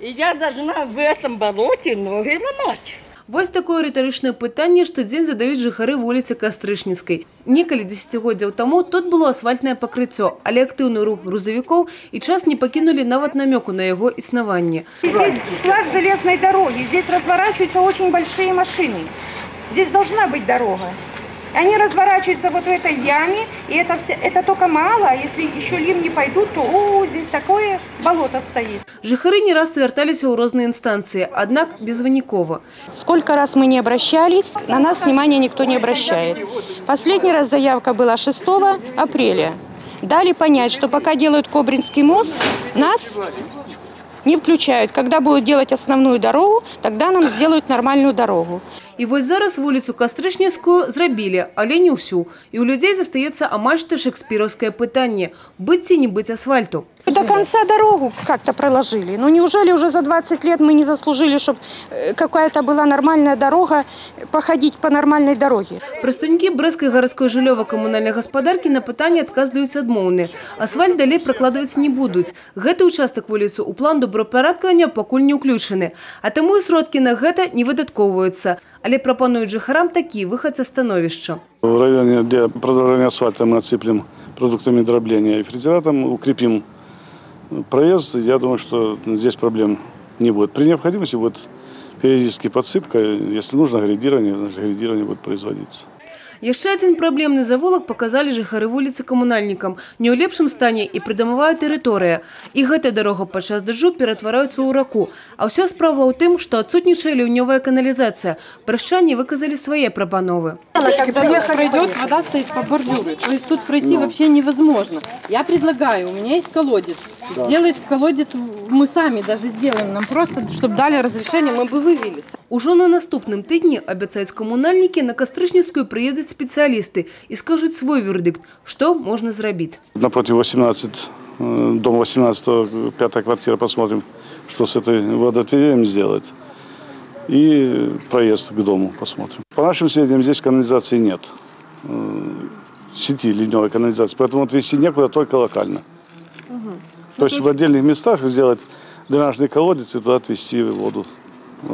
И я должна в этом болоте ноги ломать. Вось такое рытарычнае пытанне штодзень задаюць жыхары вуліцы Кастрычніцкай. Некалі дзесяцігоддзяў таму тут было асфальтнае пакрыццё, але актыўны рух грузавікоў і час не пакінулі нават намёку на яго існаванне. Здесь склад железной дороги, здесь разворачиваются очень большие машины. Здесь должна быть дорога. Они разворачиваются вот в этой яме, и это только мало. Если еще ливни пойдут, то здесь такое болото стоит. Жыхары не раз звярталіся ў розныя інстанцыі, аднак безвынікова. Сколько раз мы не обращались, на нас внимания никто не обращает. Последний раз заявка была 6 апреля. Дали понять, что пока делают Кобринский мост, нас не включают. Когда будут делать основную дорогу, тогда нам сделают нормальную дорогу. І вось зараз вуліцу Кастрычніцкую зрабілі, але не ўсю. І ў людзей застаецца амаль што шекспіраўскае пытанне – быць ці не быць асфальту. До конца дорогу как-то проложили. Ну неужели уже за 20 лет мы не заслужили, чтобы какая-то была нормальная дорога, походить по нормальной дороге? Прадстаўнікі Брэсцкай гарадской жыллёва-камунальнай гаспадаркі на пытанне адказ даюць адмоўны. Асфальт далей пракладваць не будуць. Гэты участак вуліцы ў план добраўпарадкавання пакуль не ўключаны. А таму і сродкі на гэта не выдаткоўваюцца. Але прапануюць жыхарам такі выхад са становішча. В районе, где продолжение асфальта, мы отсыплем продуктами дробления и фрезератом, укрепим проезд. Я думаю, что здесь проблем не будет. При необходимости будет периодически подсыпка. Если нужно грейдирование, значит грейдирование будет производиться. Яшчэ адзін праблемны завулак паказалі жыхары вуліцы камунальнікам. Не ў лепшым стане і прыдамавая тэрыторыя. І гэтая дарога падчас дажджу ператвараюцца ў раку. А ўся справа ў тым, што адсутнічае ліўнёвая каналізацыя. Брашчане выказалі свае прапановы. Когда дождь пройдет, вода стоит по бордюру. То есть тут пройти вообще невозможно. Я предлагаю, у меня есть колодец. Сделать в колодец мы сами даже сделаем. Нам просто, чтобы дали разрешение, мы бы вывели. Ужо на наступным тыдні, абяцаюць камунальнікі, на Кастрычніцкую прыедуць спецыялісты і скажуць свой вердикт, што можна зрабіць. Напротив 18, дом 18, 5-я квартира, посмотрим, что с этой водоотведением сделать. И проезд к дому посмотрим. По нашим сведениям, здесь канализации нет. Сети ливневой канализации. Поэтому отвезти некуда, только локально. То есть в отдельных местах сделать дренажный колодец и туда отвезти воду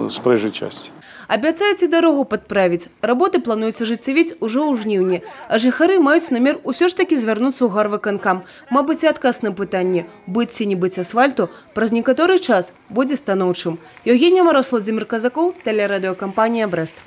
с проезжей части. Абяцаюць і дарогу падправіць. Работы плануецца ажыццявіць ужо ў жніўні. А жыхары маюць намер усё ж такі звярнуцца ў гарвыканкам. Мабыць, і адказ на пытанне быць ці не быць асфальту праз некаторы час будзе станоўчым. Евгения Мороз, Владимир Казаков, телерадиокомпания «Брест».